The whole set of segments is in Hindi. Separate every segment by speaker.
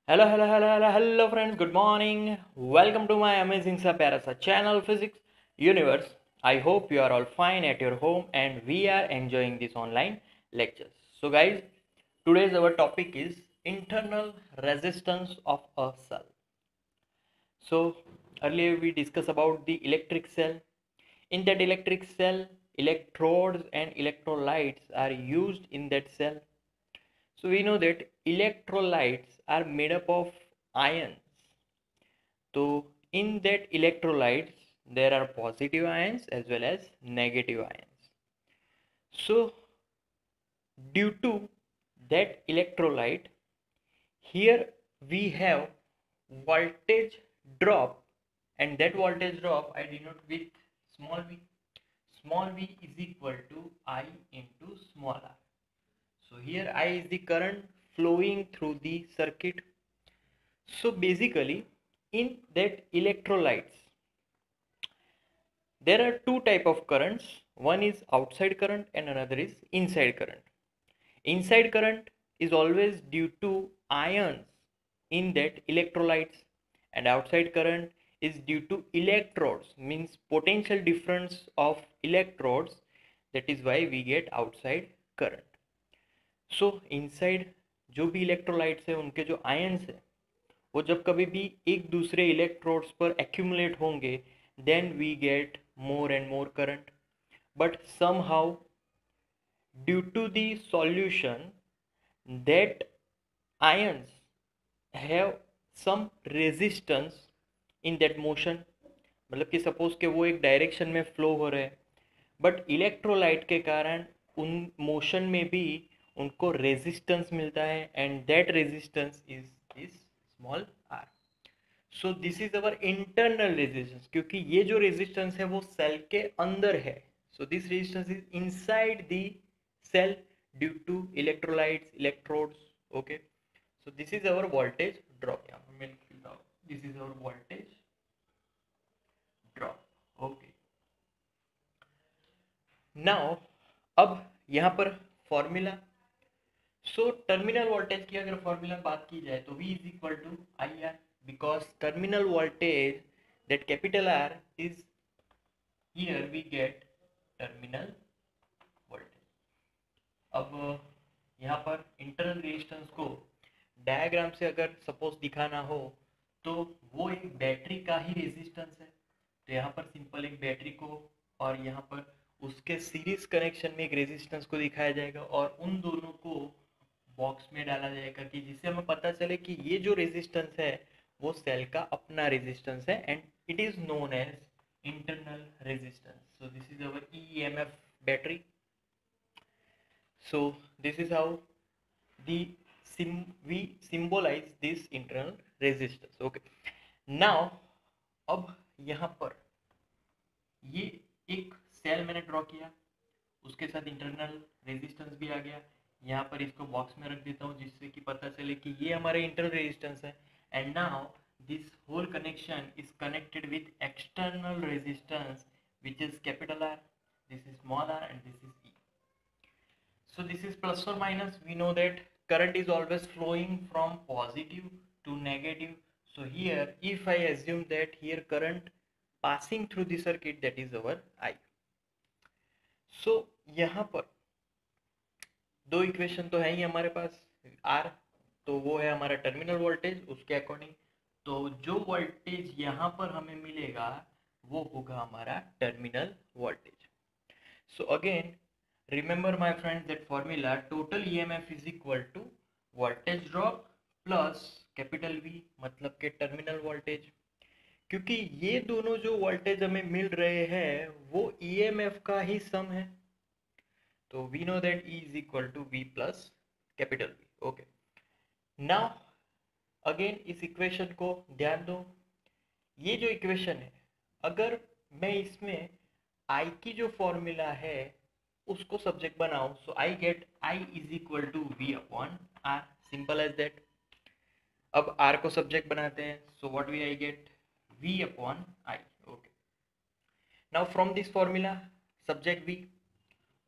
Speaker 1: Hello friends, good morning. Welcome to my amazing sa pyara sa channel Physics Universe. I hope you are all fine at your home and we are enjoying this online lectures. So guys, today's our topic is internal resistance of a cell. So earlier we discussed about the electric cell. In that electric cell, electrodes and electrolytes are used in that cell. So we know that electrolytes are made up of ions. So in that electrolytes, there are positive ions as well as negative ions. So due to that electrolyte, here we have voltage drop, and that voltage drop I denote with small v. Small v is equal to I into small r. So here I is the current flowing through the circuit. So basically in that electrolytes there are two type of currents. One is outside current and another is inside current. Inside current is always due to ions in that electrolytes, and outside current is due to electrodes, means potential difference of electrodes. That is why we get outside current. So inside जो भी इलेक्ट्रोलाइट्स है उनके जो आयंस है वो जब कभी भी एक दूसरे इलेक्ट्रोड्स पर एक्यूमुलेट होंगे then we get more and more current. But somehow due to the solution that ions have some resistance in that motion, मतलब कि सपोज के वो एक डायरेक्शन में फ्लो हो रहे हैं बट इलेक्ट्रोलाइट के कारण उन मोशन में भी उनको रेजिस्टेंस मिलता है and that resistance is small R. So this is our internal resistance, क्योंकि ये जो रेजिस्टेंस है वो सेल के अंदर है. So this resistance is inside the cell due to electrolytes electrodes. Okay, so this is our voltage drop. This is our voltage drop. Okay, now अब यहाँ पर फॉर्मूला. सो टर्मिनल वोल्टेज की अगर फॉर्मूला बात की जाए तो V is equal to I R, because terminal voltage that capital R is here we get terminal voltage. अब यहाँ पर इंटरनल रेजिस्टेंस को डायग्राम से अगर सपोज दिखाना हो तो वो एक बैटरी का ही रेजिस्टेंस है. तो यहाँ पर सिंपल एक बैटरी को और यहाँ पर उसके सीरीज कनेक्शन में एक रेजिस्टेंस को दिखाया जाएगा और उन दोनों को बॉक्स में डाला जाएगा कि जिससे हमें पता चले कि ये जो रेजिस्टेंस है वो सेल का अपना रेजिस्टेंस है and it is known as internal resistance. So this is our EMF battery. So this is how the we symbolize this internal resistance. Okay, now अब यहाँ पर ये एक सेल मैंने ड्रॉ किया, उसके साथ इंटरनल रेजिस्टेंस भी आ गया. यहाँ पर इसको बॉक्स में रख देता हूँ जिससे कि पता चले कि ये हमारे इंटरनल रेजिस्टेंस है. And now this whole connection is connected with external resistance which is capital R, this is small r and this is E. So this is plus or minus. We know that current is always flowing from positive to negative. So here if I assume that here current passing through the circuit, that is our I. So यहाँ पर दो इक्वेशन तो है ही हमारे पास. R तो वो है हमारा टर्मिनल वोल्टेज, उसके अकॉर्डिंग तो जो वोल्टेज यहाँ पर हमें मिलेगा वो होगा हमारा terminal voltage. So again remember my friends that formula, total EMF is equal to voltage drop plus capital V, मतलब के टर्मिनल वोल्टेज. क्योंकि ये दोनों जो वोल्टेज हमें मिल रहे हैं वो EMF का ही सम है. तो we know that E is equal to V plus capital V. Okay, now again इस इक्वेशन को ध्यान दो. ये जो इक्वेशन है अगर मैं इसमें I की जो फॉर्मूला है उसको सब्जेक्ट बनाओ, so I get I is equal to V upon R, simple as that. अब आर को सब्जेक्ट बनाते हैं, so what we I get V upon I. Okay, now from this formula subject V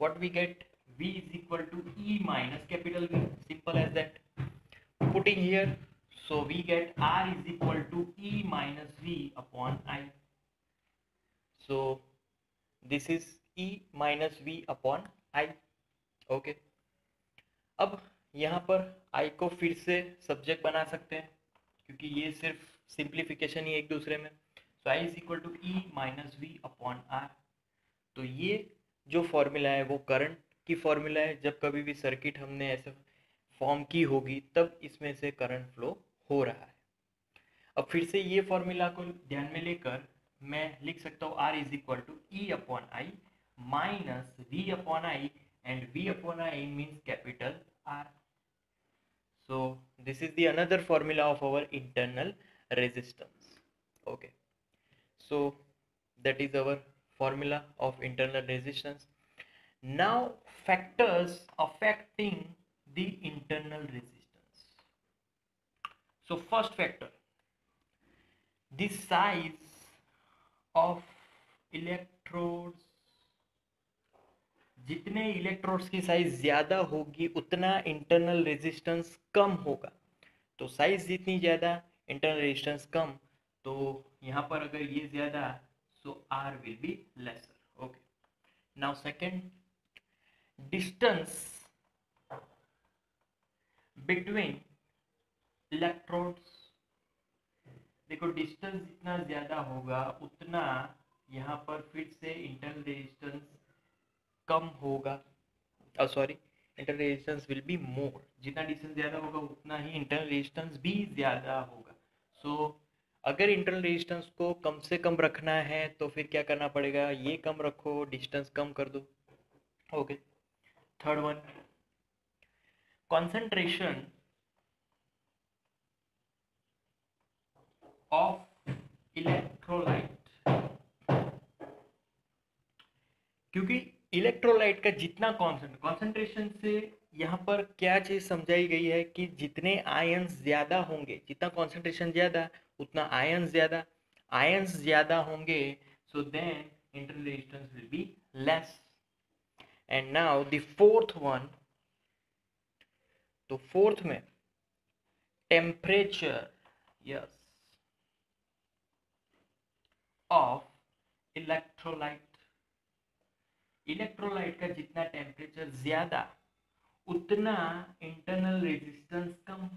Speaker 1: what we get v is equal to e minus capital V, simple as that. Putting here, So we get R is equal to E minus V upon I. So this is E minus V upon I. Okay अब यहाँ पर I को फिर से सब्जेक्ट बना सकते हैं क्योंकि ये सिर्फ सिंप्लीफिकेशन ही एक दूसरे में. So I is equal to E minus V upon R. तो ये जो फॉर्मूला है वो करंट की फॉर्मूला है. जब कभी भी सर्किट हमने ऐसे फॉर्म की होगी तब इसमें से करंट फ्लो हो रहा है. अब फिर से ये फॉर्मूला को ध्यान में लेकर मैं लिख सकता हूँ R is equal to E upon I minus V upon I, and V upon I means capital R. So this is the another formula of our internal resistance. Okay, so that is our formula of internal resistance. Now factors affecting the internal resistance. So first factor, the size of electrodes. जितने इलेक्ट्रोड्स की साइज ज़्यादा होगी उतना इंटरनल रेजिस्टेंस कम होगा. तो साइज जितनी ज़्यादा इंटरनल रेजिस्टेंस कम. तो यहाँ पर अगर ये ज़्यादा so R will be lesser. Okay, now second, distance between electrodes. देखो डिस्टेंस जितना ज़्यादा होगा उतना यहाँ पर फिर से इंटरनल रेजिस्टेंस कम होगा. Sorry, internal resistance will be more. जितना डिस्टेंस ज़्यादा होगा उतना ही इंटरनल रेजिस्टेंस भी ज़्यादा होगा. सो अगर इंटरनल रेजिस्टेंस को कम से कम रखना है तो फिर क्या करना पड़ेगा, ये कम रखो, डिस्टेंस कम कर दो. Okay, third one, concentration of electrolyte. क्योंकि इलेक्ट्रोलाइट का जितना कॉन्सेंट्रेशन से यहाँ पर क्या चीज़ समझाई गई है कि जितने आयंस ज़्यादा होंगे, जितना कॉन्सेंट्रेशन ज़्यादा उतना आयंस ज़्यादा. आयंस ज़्यादा होंगे so then internal resistance will be less. And now the fourth one. तो फोर्थ में temperature, yes, of electrolyte. Electrolyte का जितना टेम्परेचर ज्यादा उतना इंटरनल रेजिस्टेंस कम.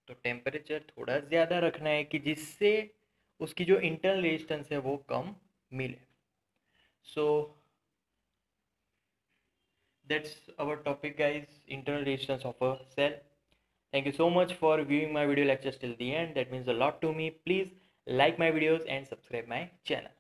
Speaker 1: तो टेम्परेचर थोड़ा ज्यादा रखना है कि जिससे उसकी जो इंटरनल रेजिस्टेंस है वो कम मिले. So that's our topic guys, internal resistance of a cell. Thank you so much for viewing my video lectures till the end. That means a lot to me. Please like my videos and subscribe my channel.